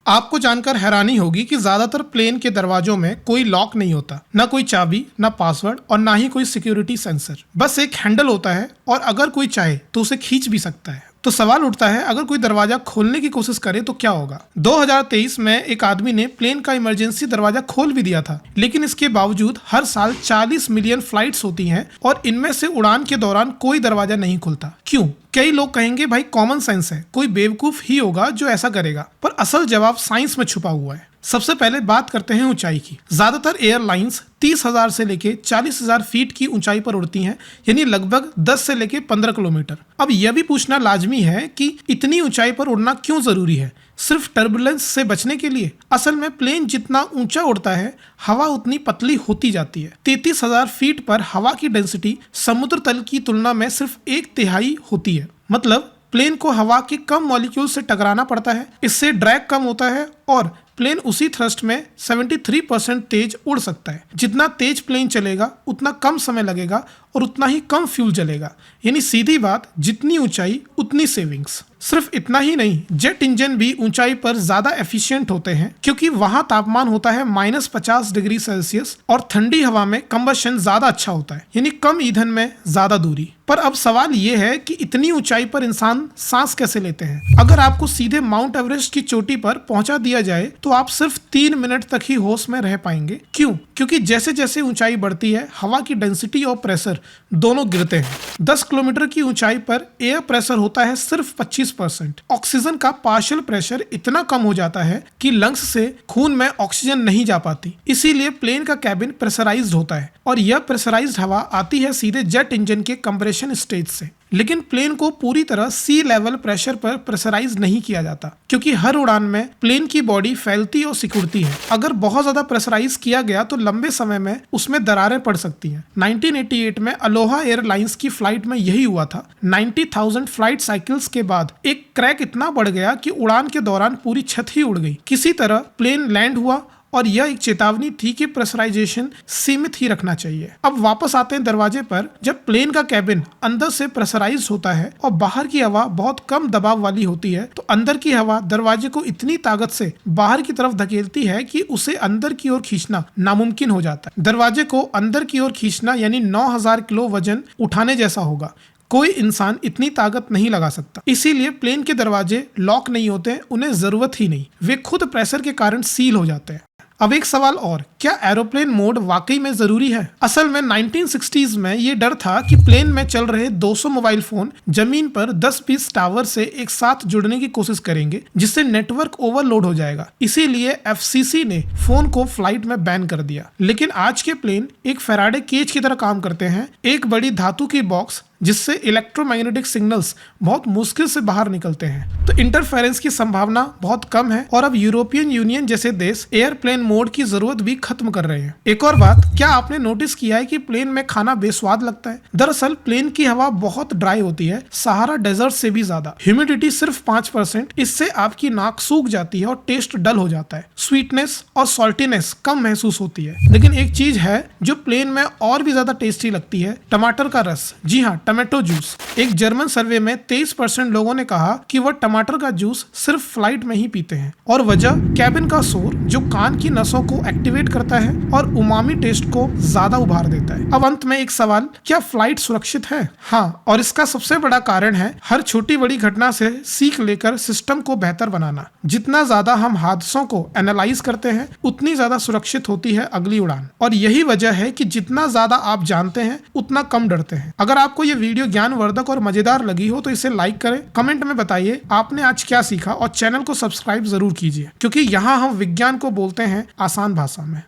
आपको जानकर हैरानी होगी कि ज्यादातर प्लेन के दरवाजों में कोई लॉक नहीं होता, ना कोई चाबी, ना पासवर्ड और ना ही कोई सिक्योरिटी सेंसर। बस एक हैंडल होता है और अगर कोई चाहे तो उसे खींच भी सकता है। तो सवाल उठता है, अगर कोई दरवाजा खोलने की कोशिश करे तो क्या होगा। 2023 में एक आदमी ने प्लेन का इमरजेंसी दरवाजा खोल भी दिया था, लेकिन इसके बावजूद हर साल 40 मिलियन फ्लाइट्स होती हैं और इनमें से उड़ान के दौरान कोई दरवाजा नहीं खुलता। क्यों? कई लोग कहेंगे भाई कॉमन सेंस है, कोई बेवकूफ ही होगा जो ऐसा करेगा, पर असल जवाब साइंस में छुपा हुआ है। सबसे पहले बात करते हैं ऊंचाई की। ज्यादातर एयरलाइंस 30,000 से लेके 40,000 फीट की ऊंचाई पर उड़ती हैं, यानी लगभग 10 से लेके 15 किलोमीटर। अब यह भी पूछना लाजमी है कि इतनी ऊंचाई पर उड़ना क्यों जरूरी है? सिर्फ टर्बुलेंस से बचने के लिए? असल में प्लेन जितना ऊंचा उड़ता है, हवा उतनी पतली होती जाती है। 33,000 फीट पर हवा की डेंसिटी समुद्र तल की तुलना में सिर्फ 1/3 होती है। मतलब प्लेन को हवा के कम मॉलिक्यूल से टकराना पड़ता है, इससे ड्रैग कम होता है और प्लेन उसी थ्रस्ट में 73% तेज उड़ सकता है। जितना तेज प्लेन चलेगा उतना कम समय लगेगा और उतना ही कम फ्यूल जलेगा। यानी सीधी बात, जितनी ऊंचाई उतनी सेविंग्स। सिर्फ इतना ही नहीं, जेट इंजन भी ऊंचाई पर ज्यादा एफिशिएंट होते हैं, क्योंकि वहां तापमान होता है -50 डिग्री सेल्सियस और ठंडी हवा में कंबशन ज्यादा अच्छा होता है, यानी कम ईंधन में ज्यादा दूरी। पर अब सवाल ये है कि इतनी ऊंचाई पर इंसान सांस कैसे लेते हैं? अगर आपको सीधे माउंट एवरेस्ट की चोटी पर पहुंचा दिया जाए तो आप सिर्फ 3 मिनट तक ही होश में रह पाएंगे। क्यों? क्योंकि जैसे जैसे ऊंचाई बढ़ती है, हवा की डेंसिटी और प्रेशर दोनों गिरते हैं। 10 किलोमीटर की ऊंचाई पर एयर प्रेशर होता है सिर्फ 25%। ऑक्सीजन का पार्शियल प्रेशर इतना कम हो जाता है कि लंग्स से खून में ऑक्सीजन नहीं जा पाती। इसीलिए प्लेन का कैबिन प्रेशराइज्ड होता है और यह प्रेशराइज्ड हवा आती है सीधे जेट इंजन के कंप्रेशन स्टेज से। लेकिन प्लेन को पूरी तरह सी लेवल प्रेशर पर प्रेशराइज नहीं किया जाता, क्योंकि हर उड़ान में प्लेन की बॉडी फैलती और सिकुड़ती है। अगर बहुत ज्यादा प्रेशराइज किया गया तो लंबे समय में उसमें दरारें पड़ सकती हैं। 1988 में अलोहा एयरलाइंस की फ्लाइट में यही हुआ था। 90,000 फ्लाइट साइकिल्स के बाद एक क्रैक इतना बढ़ गया कि उड़ान के दौरान पूरी छत ही उड़ गई। किसी तरह प्लेन लैंड हुआ और यह एक चेतावनी थी कि प्रेशराइजेशन सीमित ही रखना चाहिए। अब वापस आते हैं दरवाजे पर। जब प्लेन का कैबिन अंदर से प्रेशराइज होता है और बाहर की हवा बहुत कम दबाव वाली होती है, तो अंदर की हवा दरवाजे को इतनी ताकत से बाहर की तरफ धकेलती है कि उसे अंदर की ओर खींचना नामुमकिन हो जाता है। दरवाजे को अंदर की ओर खींचना यानी 9,000 किलो वजन उठाने जैसा होगा। कोई इंसान इतनी ताकत नहीं लगा सकता। इसीलिए प्लेन के दरवाजे लॉक नहीं होते, उन्हें जरूरत ही नहीं। वे खुद प्रेशर के कारण सील हो जाते हैं। अब एक सवाल और, क्या एरोप्लेन मोड वाकई में जरूरी है? असल में 1960s में ये डर था कि प्लेन में चल रहे 200 मोबाइल फोन जमीन पर 10-20 टावर से एक साथ जुड़ने की कोशिश करेंगे, जिससे नेटवर्क ओवरलोड हो जाएगा। इसीलिए एफसीसी ने फोन को फ्लाइट में बैन कर दिया। लेकिन आज के प्लेन एक फैराडे केज की तरह काम करते हैं, एक बड़ी धातु की बॉक्स जिससे इलेक्ट्रोमैग्नेटिक सिग्नल्स बहुत मुश्किल से बाहर निकलते हैं। तो इंटरफेरेंस की संभावना बहुत कम है और अब यूरोपियन यूनियन जैसे देश एयरप्लेन मोड की जरूरत भी खत्म कर रहे हैं। एक और बात, क्या आपने नोटिस किया है कि प्लेन में खाना बेस्वाद लगता है? दरअसल प्लेन की हवा बहुत ड्राई होती है, सहारा डेजर्ट से भी ज्यादा। ह्यूमिडिटी सिर्फ 5%, इससे आपकी नाक सूख जाती है और टेस्ट डल हो जाता है। स्वीटनेस और सॉल्टीनेस कम महसूस होती है। लेकिन एक चीज है जो प्लेन में और भी ज्यादा टेस्टी लगती है, टमाटर का रस। जी हाँ, टमाटो जूस। एक जर्मन सर्वे में 23% लोगों ने कहा कि वह टमाटर का जूस सिर्फ फ्लाइट में ही पीते हैं। और वजह, कैबिन का शोर जो कान की नसों को एक्टिवेट करता है और उमामी टेस्ट को ज्यादा उभार देता है। अब अंत में एक सवाल, क्या फ्लाइट सुरक्षित है? हाँ, और इसका सबसे बड़ा कारण है हर छोटी बड़ी घटना से सीख लेकर सिस्टम को बेहतर बनाना। जितना ज्यादा हम हादसों को एनालाइज करते हैं, उतनी ज्यादा सुरक्षित होती है अगली उड़ान। और यही वजह है कि जितना ज्यादा आप जानते हैं, उतना कम डरते हैं। अगर आपको ये वीडियो ज्ञानवर्धक और मजेदार लगी हो तो इसे लाइक करें, कमेंट में बताइए आपने आज क्या सीखा और चैनल को सब्सक्राइब जरूर कीजिए, क्योंकि यहाँ हम विज्ञान को बोलते हैं आसान भाषा में।